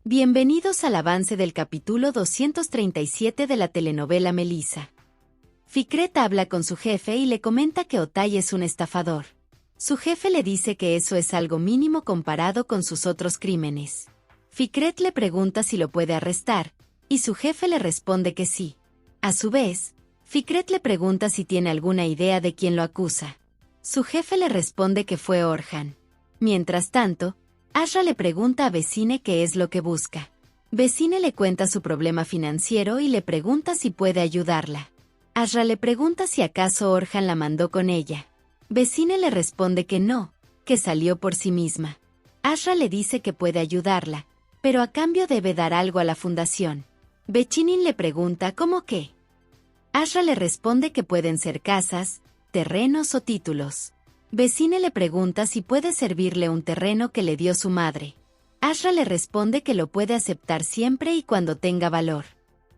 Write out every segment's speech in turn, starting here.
Bienvenidos al avance del capítulo 237 de la telenovela Melissa. Fikret habla con su jefe y le comenta que Otay es un estafador. Su jefe le dice que eso es algo mínimo comparado con sus otros crímenes. Fikret le pregunta si lo puede arrestar, y su jefe le responde que sí. A su vez, Fikret le pregunta si tiene alguna idea de quién lo acusa. Su jefe le responde que fue Orhan. Mientras tanto, Asra le pregunta a Vesine qué es lo que busca. Vesine le cuenta su problema financiero y le pregunta si puede ayudarla. Asra le pregunta si acaso Orhan la mandó con ella. Vesine le responde que no, que salió por sí misma. Asra le dice que puede ayudarla, pero a cambio debe dar algo a la fundación. Bechinin le pregunta ¿cómo qué? Asra le responde que pueden ser casas, terrenos o títulos. Vesine le pregunta si puede servirle un terreno que le dio su madre. Asra le responde que lo puede aceptar siempre y cuando tenga valor.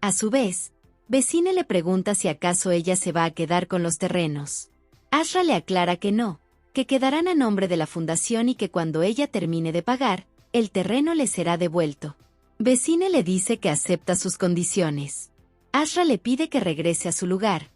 A su vez, Vesine le pregunta si acaso ella se va a quedar con los terrenos. Asra le aclara que no, que quedarán a nombre de la fundación y que cuando ella termine de pagar, el terreno le será devuelto. Vesine le dice que acepta sus condiciones. Asra le pide que regrese a su lugar,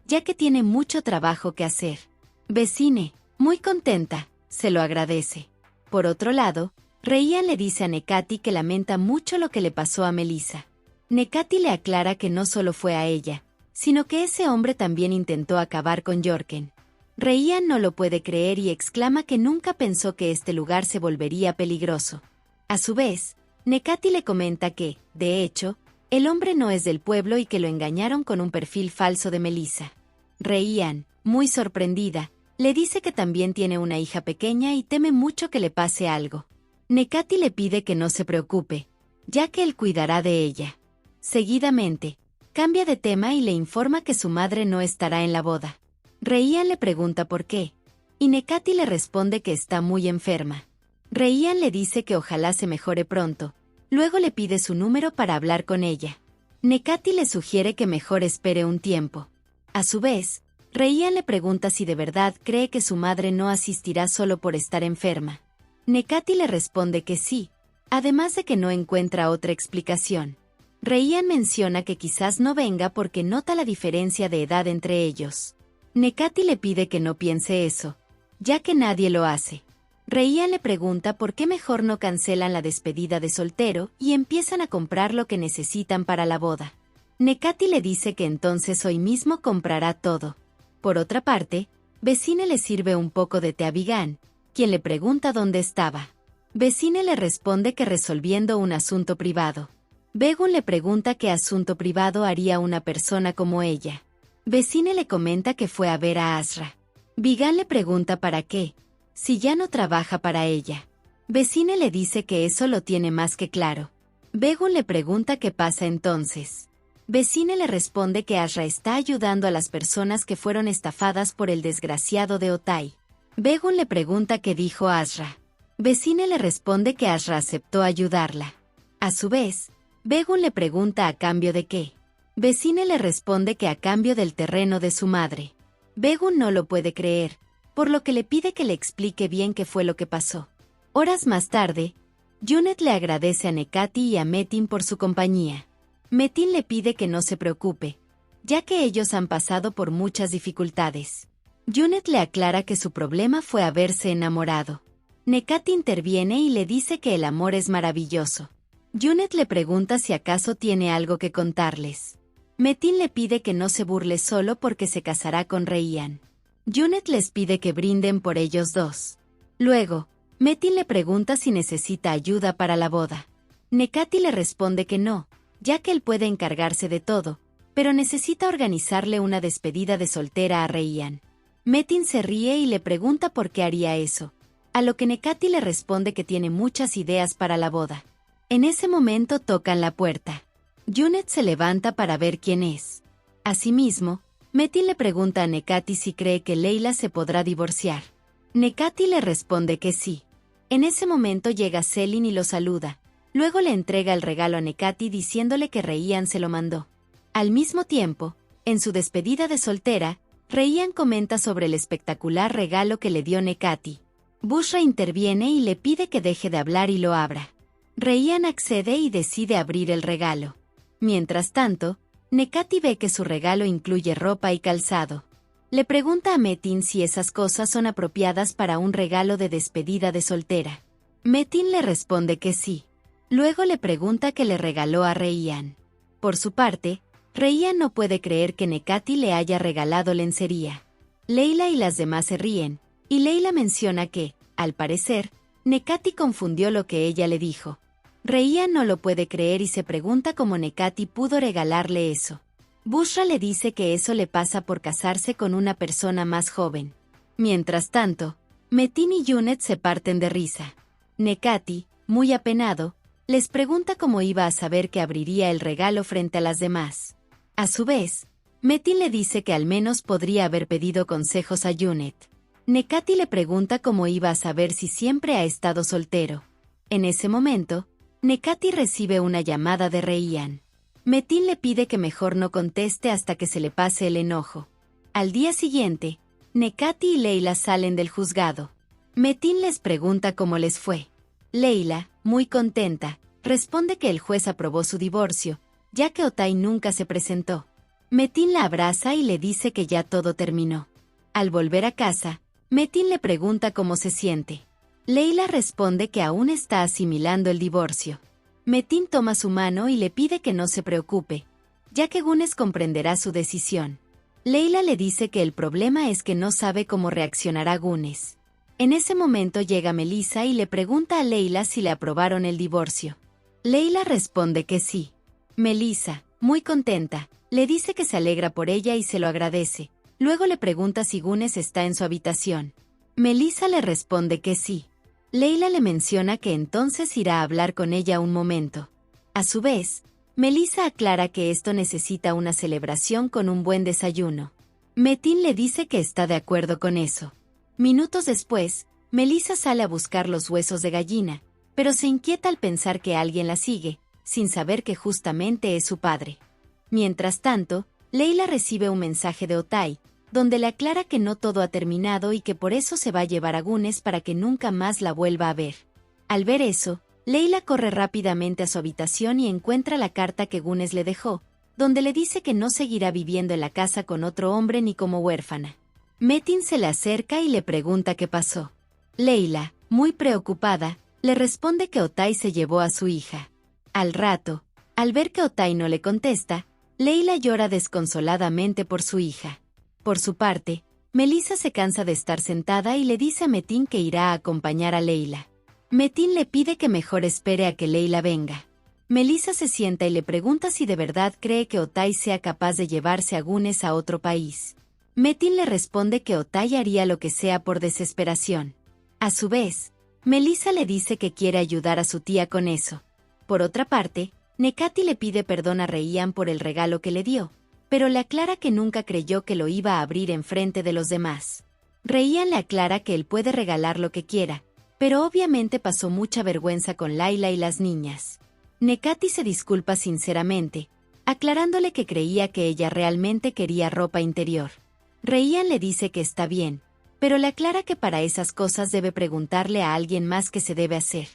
ya que tiene mucho trabajo que hacer. Vesine, muy contenta, se lo agradece. Por otro lado, Reian le dice a Nekati que lamenta mucho lo que le pasó a Melissa. Nekati le aclara que no solo fue a ella, sino que ese hombre también intentó acabar con Yorken. Reian no lo puede creer y exclama que nunca pensó que este lugar se volvería peligroso. A su vez, Nekati le comenta que, de hecho, el hombre no es del pueblo y que lo engañaron con un perfil falso de Melissa. Reian, muy sorprendida, le dice que también tiene una hija pequeña y teme mucho que le pase algo. Nekati le pide que no se preocupe, ya que él cuidará de ella. Seguidamente, cambia de tema y le informa que su madre no estará en la boda. Reian le pregunta por qué, y Nekati le responde que está muy enferma. Reian le dice que ojalá se mejore pronto, luego le pide su número para hablar con ella. Nekati le sugiere que mejor espere un tiempo. A su vez, Reian le pregunta si de verdad cree que su madre no asistirá solo por estar enferma. Nekati le responde que sí, además de que no encuentra otra explicación. Reian menciona que quizás no venga porque nota la diferencia de edad entre ellos. Nekati le pide que no piense eso, ya que nadie lo hace. Reian le pregunta por qué mejor no cancelan la despedida de soltero y empiezan a comprar lo que necesitan para la boda. Nekati le dice que entonces hoy mismo comprará todo. Por otra parte, Vesine le sirve un poco de té a Vigan, quien le pregunta dónde estaba. Vesine le responde que resolviendo un asunto privado. Begun le pregunta qué asunto privado haría una persona como ella. Vesine le comenta que fue a ver a Asra. Vigan le pregunta para qué, si ya no trabaja para ella. Vesine le dice que eso lo tiene más que claro. Begun le pregunta qué pasa entonces. Vesine le responde que Asra está ayudando a las personas que fueron estafadas por el desgraciado de Otay. Begun le pregunta qué dijo Asra. Vesine le responde que Asra aceptó ayudarla. A su vez, Begun le pregunta a cambio de qué. Vesine le responde que a cambio del terreno de su madre. Begun no lo puede creer, por lo que le pide que le explique bien qué fue lo que pasó. Horas más tarde, Junet le agradece a Nekati y a Metin por su compañía. Metin le pide que no se preocupe, ya que ellos han pasado por muchas dificultades. Junet le aclara que su problema fue haberse enamorado. Nekati interviene y le dice que el amor es maravilloso. Junet le pregunta si acaso tiene algo que contarles. Metin le pide que no se burle solo porque se casará con Reian. Junet les pide que brinden por ellos dos. Luego, Metin le pregunta si necesita ayuda para la boda. Nekati le responde que no, ya que él puede encargarse de todo, pero necesita organizarle una despedida de soltera a Reian. Metin se ríe y le pregunta por qué haría eso, a lo que Nekati le responde que tiene muchas ideas para la boda. En ese momento tocan la puerta. Junet se levanta para ver quién es. Asimismo, Metin le pregunta a Nekati si cree que Leila se podrá divorciar. Nekati le responde que sí. En ese momento llega Selin y lo saluda. Luego le entrega el regalo a Nekati diciéndole que Reian se lo mandó. Al mismo tiempo, en su despedida de soltera, Reian comenta sobre el espectacular regalo que le dio Nekati. Bushra interviene y le pide que deje de hablar y lo abra. Reian accede y decide abrir el regalo. Mientras tanto, Nekati ve que su regalo incluye ropa y calzado. Le pregunta a Metin si esas cosas son apropiadas para un regalo de despedida de soltera. Metin le responde que sí. Luego le pregunta qué le regaló a Reian. Por su parte, Reian no puede creer que Nekati le haya regalado lencería. Leila y las demás se ríen, y Leila menciona que, al parecer, Nekati confundió lo que ella le dijo. Reian no lo puede creer y se pregunta cómo Nekati pudo regalarle eso. Bushra le dice que eso le pasa por casarse con una persona más joven. Mientras tanto, Metin y Junet se parten de risa. Nekati, muy apenado, les pregunta cómo iba a saber que abriría el regalo frente a las demás. A su vez, Metin le dice que al menos podría haber pedido consejos a Junet. Nekati le pregunta cómo iba a saber si siempre ha estado soltero. En ese momento, Nekati recibe una llamada de Reian. Metin le pide que mejor no conteste hasta que se le pase el enojo. Al día siguiente, Nekati y Leila salen del juzgado. Metin les pregunta cómo les fue. Leila, muy contenta, responde que el juez aprobó su divorcio, ya que Otay nunca se presentó. Metin la abraza y le dice que ya todo terminó. Al volver a casa, Metin le pregunta cómo se siente. Leila responde que aún está asimilando el divorcio. Metin toma su mano y le pide que no se preocupe, ya que Gunes comprenderá su decisión. Leila le dice que el problema es que no sabe cómo reaccionará Gunes. En ese momento llega Melissa y le pregunta a Leila si le aprobaron el divorcio. Leila responde que sí. Melissa, muy contenta, le dice que se alegra por ella y se lo agradece. Luego le pregunta si Gunes está en su habitación. Melissa le responde que sí. Leila le menciona que entonces irá a hablar con ella un momento. A su vez, Melissa aclara que esto necesita una celebración con un buen desayuno. Metin le dice que está de acuerdo con eso. Minutos después, Melissa sale a buscar los huesos de gallina, pero se inquieta al pensar que alguien la sigue, sin saber que justamente es su padre. Mientras tanto, Leila recibe un mensaje de Otay, donde le aclara que no todo ha terminado y que por eso se va a llevar a Gunes para que nunca más la vuelva a ver. Al ver eso, Leila corre rápidamente a su habitación y encuentra la carta que Gunes le dejó, donde le dice que no seguirá viviendo en la casa con otro hombre ni como huérfana. Metin se le acerca y le pregunta qué pasó. Leila, muy preocupada, le responde que Otay se llevó a su hija. Al rato, al ver que Otay no le contesta, Leila llora desconsoladamente por su hija. Por su parte, Melissa se cansa de estar sentada y le dice a Metin que irá a acompañar a Leila. Metin le pide que mejor espere a que Leila venga. Melissa se sienta y le pregunta si de verdad cree que Otay sea capaz de llevarse a Gunes a otro país. Metin le responde que Otay haría lo que sea por desesperación. A su vez, Melissa le dice que quiere ayudar a su tía con eso. Por otra parte, Nekati le pide perdón a Reian por el regalo que le dio, pero le aclara que nunca creyó que lo iba a abrir enfrente de los demás. Reian le aclara que él puede regalar lo que quiera, pero obviamente pasó mucha vergüenza con Laila y las niñas. Nekati se disculpa sinceramente, aclarándole que creía que ella realmente quería ropa interior. Reian le dice que está bien, pero le aclara que para esas cosas debe preguntarle a alguien más qué se debe hacer.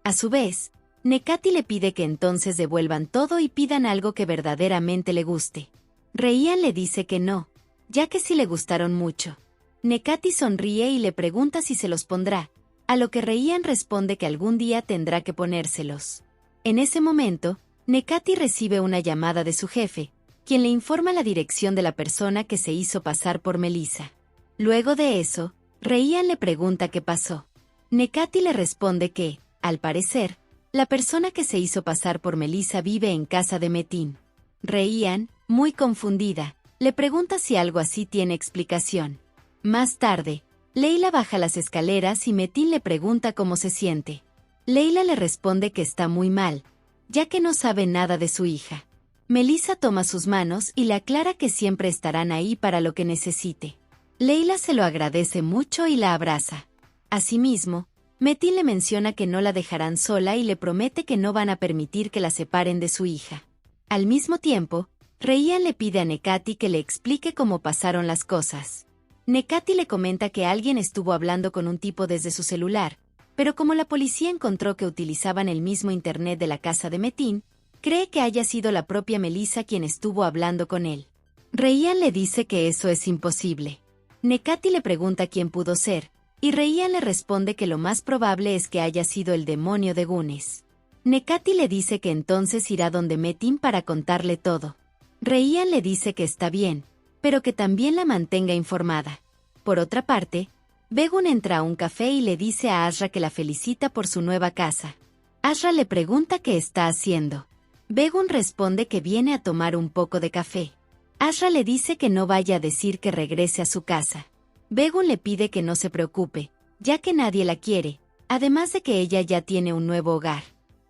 A su vez, Nekati le pide que entonces devuelvan todo y pidan algo que verdaderamente le guste. Reian le dice que no, ya que sí le gustaron mucho. Nekati sonríe y le pregunta si se los pondrá, a lo que Reian responde que algún día tendrá que ponérselos. En ese momento, Nekati recibe una llamada de su jefe, quien le informa la dirección de la persona que se hizo pasar por Melissa. Luego de eso, Reian le pregunta qué pasó. Nekati le responde que, al parecer, la persona que se hizo pasar por Melissa vive en casa de Metin. Reian, muy confundida, le pregunta si algo así tiene explicación. Más tarde, Leila baja las escaleras y Metin le pregunta cómo se siente. Leila le responde que está muy mal, ya que no sabe nada de su hija. Melissa toma sus manos y le aclara que siempre estarán ahí para lo que necesite. Leila se lo agradece mucho y la abraza. Asimismo, Metin le menciona que no la dejarán sola y le promete que no van a permitir que la separen de su hija. Al mismo tiempo, Reian le pide a Nekati que le explique cómo pasaron las cosas. Nekati le comenta que alguien estuvo hablando con un tipo desde su celular, pero como la policía encontró que utilizaban el mismo internet de la casa de Metin, cree que haya sido la propia Melissa quien estuvo hablando con él. Ryan le dice que eso es imposible. Nekati le pregunta quién pudo ser, y Ryan le responde que lo más probable es que haya sido el demonio de Gunes. Nekati le dice que entonces irá donde Metin para contarle todo. Ryan le dice que está bien, pero que también la mantenga informada. Por otra parte, Begun entra a un café y le dice a Asra que la felicita por su nueva casa. Asra le pregunta qué está haciendo. Begun responde que viene a tomar un poco de café. Asra le dice que no vaya a decir que regrese a su casa. Begun le pide que no se preocupe, ya que nadie la quiere, además de que ella ya tiene un nuevo hogar.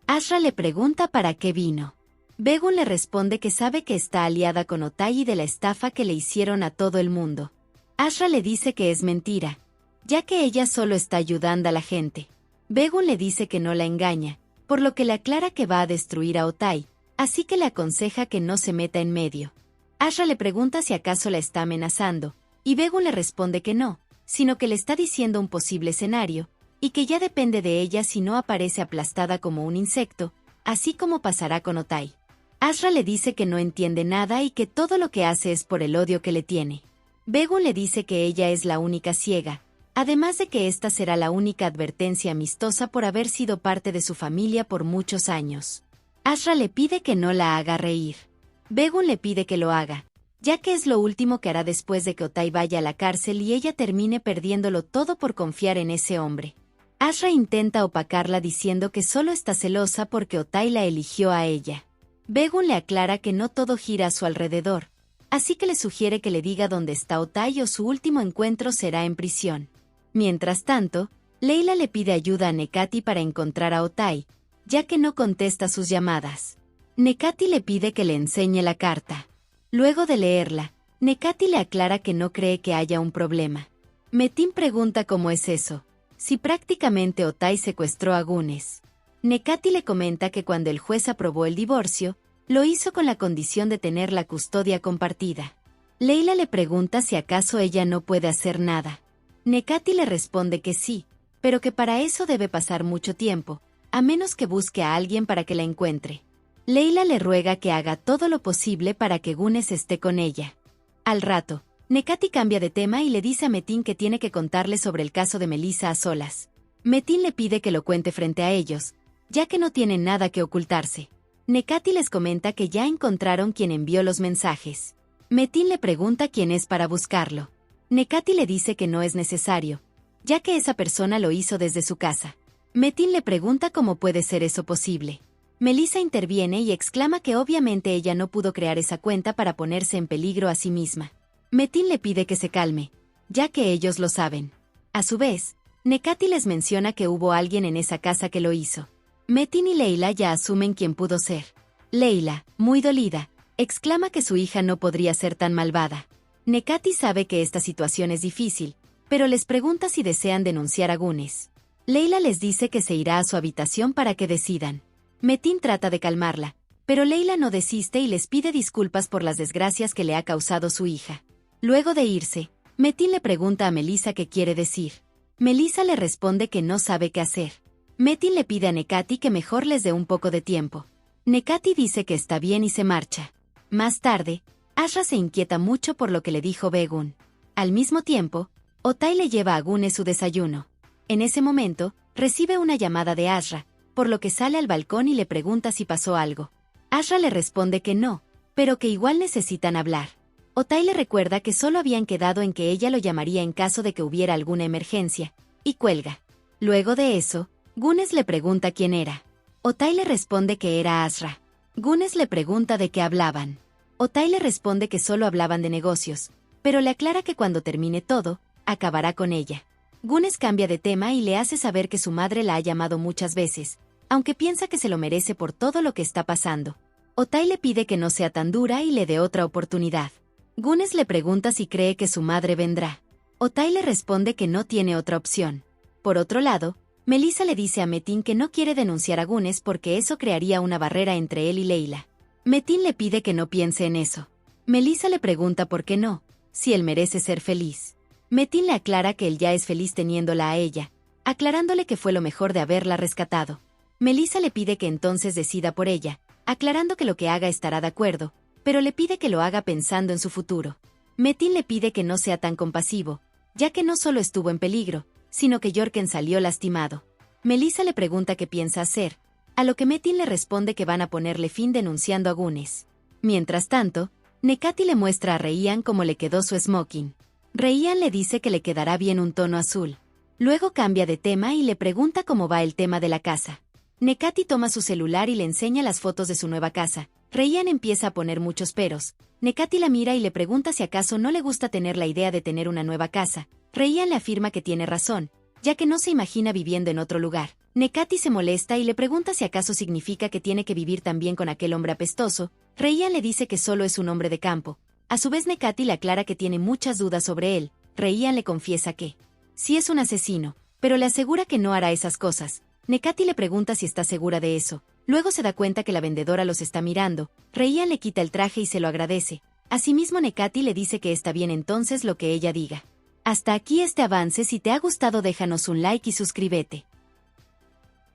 Asra le pregunta para qué vino. Begun le responde que sabe que está aliada con Otay y de la estafa que le hicieron a todo el mundo. Asra le dice que es mentira, ya que ella solo está ayudando a la gente. Begun le dice que no la engaña, por lo que le aclara que va a destruir a Otay, así que le aconseja que no se meta en medio. Asra le pregunta si acaso la está amenazando, y Begun le responde que no, sino que le está diciendo un posible escenario, y que ya depende de ella si no aparece aplastada como un insecto, así como pasará con Otay. Asra le dice que no entiende nada y que todo lo que hace es por el odio que le tiene. Begun le dice que ella es la única ciega, además de que esta será la única advertencia amistosa por haber sido parte de su familia por muchos años. Asra le pide que no la haga reír. Begun le pide que lo haga, ya que es lo último que hará después de que Otay vaya a la cárcel y ella termine perdiéndolo todo por confiar en ese hombre. Asra intenta opacarla diciendo que solo está celosa porque Otay la eligió a ella. Begun le aclara que no todo gira a su alrededor, así que le sugiere que le diga dónde está Otay o su último encuentro será en prisión. Mientras tanto, Leila le pide ayuda a Nekati para encontrar a Otay, ya que no contesta sus llamadas. Nekati le pide que le enseñe la carta. Luego de leerla, Nekati le aclara que no cree que haya un problema. Metin pregunta cómo es eso, si prácticamente Otay secuestró a Gunes. Nekati le comenta que cuando el juez aprobó el divorcio, lo hizo con la condición de tener la custodia compartida. Leila le pregunta si acaso ella no puede hacer nada. Nekati le responde que sí, pero que para eso debe pasar mucho tiempo, a menos que busque a alguien para que la encuentre. Leila le ruega que haga todo lo posible para que Gunes esté con ella. Al rato, Nekati cambia de tema y le dice a Metin que tiene que contarle sobre el caso de Melissa a solas. Metin le pide que lo cuente frente a ellos, ya que no tienen nada que ocultarse. Nekati les comenta que ya encontraron quien envió los mensajes. Metin le pregunta quién es para buscarlo. Nekati le dice que no es necesario, ya que esa persona lo hizo desde su casa. Metin le pregunta cómo puede ser eso posible. Melissa interviene y exclama que obviamente ella no pudo crear esa cuenta para ponerse en peligro a sí misma. Metin le pide que se calme, ya que ellos lo saben. A su vez, Nekati les menciona que hubo alguien en esa casa que lo hizo. Metin y Leila ya asumen quién pudo ser. Leila, muy dolida, exclama que su hija no podría ser tan malvada. Nekati sabe que esta situación es difícil, pero les pregunta si desean denunciar a Gunes. Leila les dice que se irá a su habitación para que decidan. Metin trata de calmarla, pero Leila no desiste y les pide disculpas por las desgracias que le ha causado su hija. Luego de irse, Metin le pregunta a Melissa qué quiere decir. Melissa le responde que no sabe qué hacer. Metin le pide a Nekati que mejor les dé un poco de tiempo. Nekati dice que está bien y se marcha. Más tarde, Asra se inquieta mucho por lo que le dijo Begun. Al mismo tiempo, Otay le lleva a Gunes su desayuno. En ese momento, recibe una llamada de Asra, por lo que sale al balcón y le pregunta si pasó algo. Asra le responde que no, pero que igual necesitan hablar. Otay le recuerda que solo habían quedado en que ella lo llamaría en caso de que hubiera alguna emergencia, y cuelga. Luego de eso, Gunes le pregunta quién era. Otay le responde que era Asra. Gunes le pregunta de qué hablaban. Otay le responde que solo hablaban de negocios, pero le aclara que cuando termine todo, acabará con ella. Gunes cambia de tema y le hace saber que su madre la ha llamado muchas veces, aunque piensa que se lo merece por todo lo que está pasando. Otay le pide que no sea tan dura y le dé otra oportunidad. Gunes le pregunta si cree que su madre vendrá. Otay le responde que no tiene otra opción. Por otro lado, Melissa le dice a Metin que no quiere denunciar a Gunes porque eso crearía una barrera entre él y Leila. Metin le pide que no piense en eso. Melissa le pregunta por qué no, si él merece ser feliz. Metin le aclara que él ya es feliz teniéndola a ella, aclarándole que fue lo mejor de haberla rescatado. Melissa le pide que entonces decida por ella, aclarando que lo que haga estará de acuerdo, pero le pide que lo haga pensando en su futuro. Metin le pide que no sea tan compasivo, ya que no solo estuvo en peligro, sino que Jorken salió lastimado. Melissa le pregunta qué piensa hacer, a lo que Metin le responde que van a ponerle fin denunciando a Gunes. Mientras tanto, Nekati le muestra a Reian cómo le quedó su smoking. Reian le dice que le quedará bien un tono azul. Luego cambia de tema y le pregunta cómo va el tema de la casa. Nekati toma su celular y le enseña las fotos de su nueva casa. Reian empieza a poner muchos peros. Nekati la mira y le pregunta si acaso no le gusta tener la idea de tener una nueva casa. Reian le afirma que tiene razón, ya que no se imagina viviendo en otro lugar. Nekati se molesta y le pregunta si acaso significa que tiene que vivir también con aquel hombre apestoso. Reian le dice que solo es un hombre de campo. A su vez Nekati le aclara que tiene muchas dudas sobre él. Reian le confiesa que sí es un asesino, pero le asegura que no hará esas cosas. Nekati le pregunta si está segura de eso. Luego se da cuenta que la vendedora los está mirando. Reian le quita el traje y se lo agradece. Asimismo Nekati le dice que está bien entonces lo que ella diga. Hasta aquí este avance. Si te ha gustado déjanos un like y suscríbete.